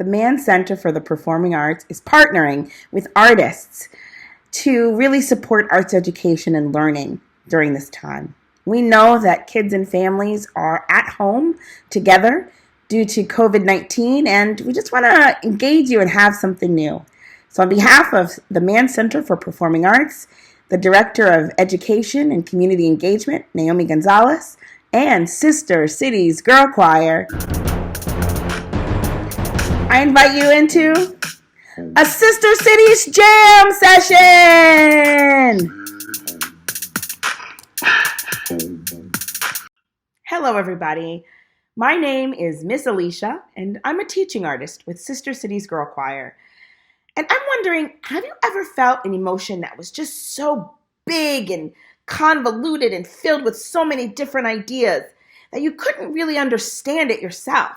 the Mann Center for the Performing Arts is partnering with artists to really support arts education and learning during this time. We know that kids and families are at home together due to COVID-19, and we just want to engage you and have something new. So on behalf of the Mann Center for Performing Arts, the Director of Education and Community Engagement, Naomi Gonzalez, and Sister Cities Girlchoir, I invite you into a Sister Cities Jam session! Hello, everybody. My name is Miss Alysia, and I'm a teaching artist with Sister Cities Girlchoir. And I'm wondering, have you ever felt an emotion that was just so big and convoluted and filled with so many different ideas that you couldn't really understand it yourself?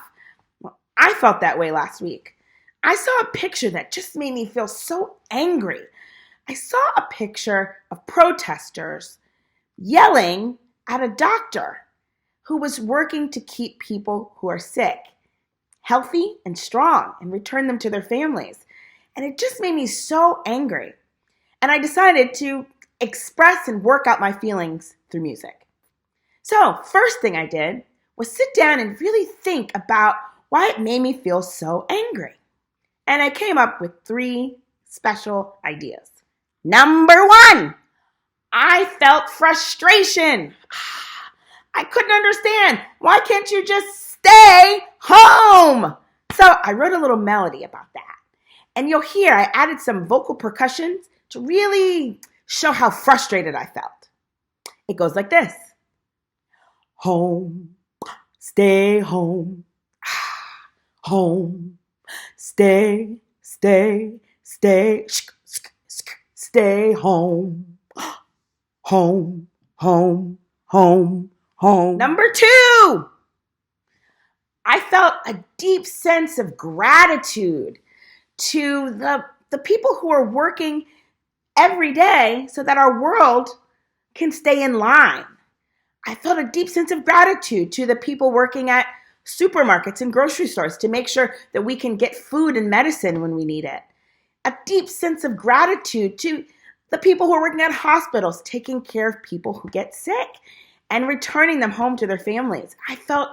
Well, I felt that way last week. I saw a picture that just made me feel so angry. I saw a picture of protesters yelling at a doctor who was working to keep people who are sick healthy and strong and return them to their families. And it just made me so angry. And I decided to express and work out my feelings through music. So, first thing I did was sit down and really think about why it made me feel so angry. And I came up with 3 special ideas. Number 1, I felt frustration. I couldn't understand. Why can't you just stay home? So I wrote a little melody about that. And you'll hear I added some vocal percussions to really show how frustrated I felt. It goes like this. Home, stay home. Home, stay, stay, stay. Stay home. Home, home, home, home. Number 2, I felt a deep sense of gratitude to the people who are working every day so that our world can stay in line. I felt a deep sense of gratitude to the people working at supermarkets and grocery stores to make sure that we can get food and medicine when we need it. A deep sense of gratitude to the people who are working at hospitals, taking care of people who get sick and returning them home to their families. I felt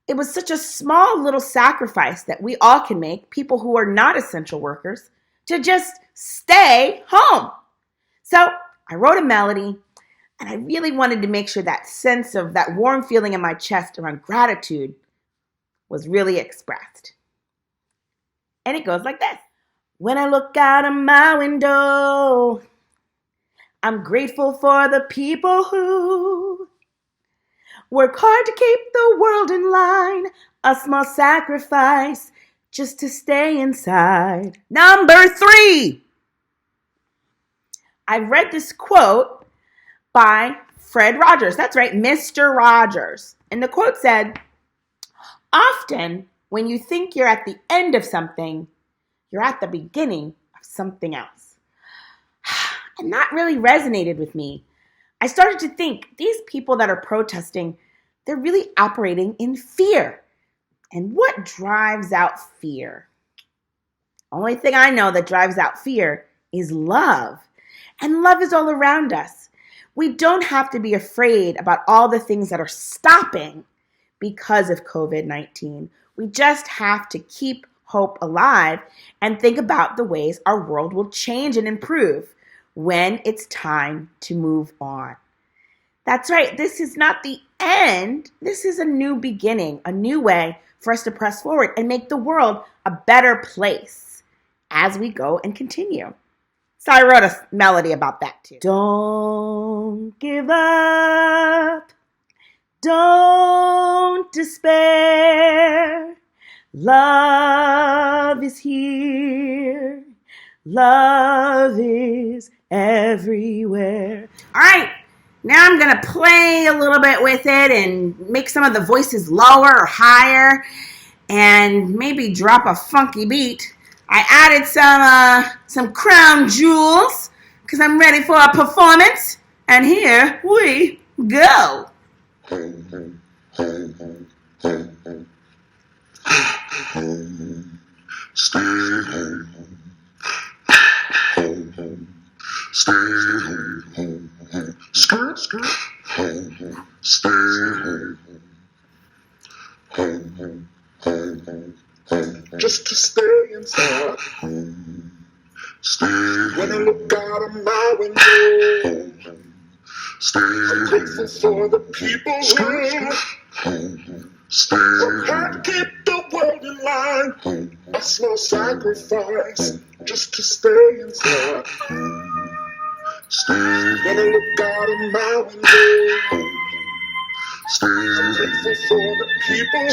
it was such a small little sacrifice that we all can make, people who are not essential workers, to just stay home. So I wrote a melody, and I really wanted to make sure that sense of that warm feeling in my chest around gratitude was really expressed. And it goes like this. When I look out of my window, I'm grateful for the people who work hard to keep the world in line, a small sacrifice just to stay inside. Number 3, I read this quote by Fred Rogers. That's right, Mr. Rogers. And the quote said, often when you think you're at the end of something, you're at the beginning of something else. And that really resonated with me. I started to think these people that are protesting, they're really operating in fear. And what drives out fear? Only thing I know that drives out fear is love. And love is all around us. We don't have to be afraid about all the things that are stopping because of COVID-19. We just have to keep hope alive and think about the ways our world will change and improve when it's time to move on. That's right, this is not the end. This is a new beginning, a new way for us to press forward and make the world a better place as we go and continue. So I wrote a melody about that too. Don't give up. Don't despair. Love is here. Love is everywhere. All right, now I'm going to play a little bit with it and make some of the voices lower or higher and maybe drop a funky beat. I added some crown jewels because I'm ready for a performance. And here we go. just to stay inside. When I look out of my window, I'm grateful for the people who can't keep the world in line. A small sacrifice just to stay inside. When I look out of my window, I'm grateful for the people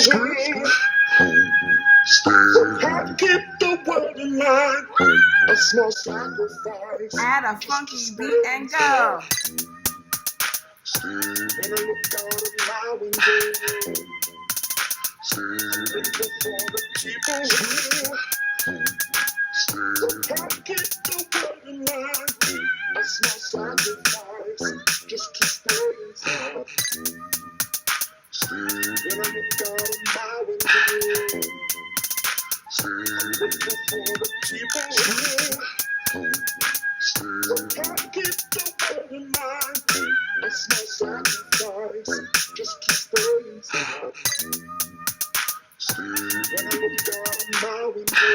who can't keep the world in line. A small sacrifice. Add a funky beat and go. When I look out of my window, I'm grateful for the people who can't keep the world in line. A small sacrifice just to stay inside. When I look out of my window, I'm grateful for the people who can't keep the world in line. A small sacrifice just to stay inside. When I look out of my window,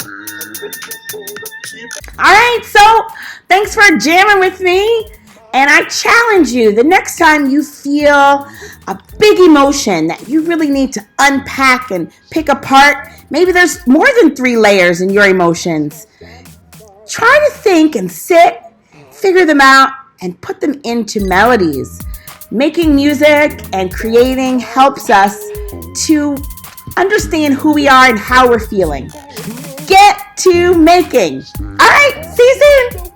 I'm grateful for the people. All right, so thanks for jamming with me. And I challenge you, the next time you feel a big emotion that you really need to unpack and pick apart, maybe there's more than 3 layers in your emotions. Try to think and sit, figure them out, and put them into melodies. Making music and creating helps us to understand who we are and how we're feeling. Get to making. All right, see you soon.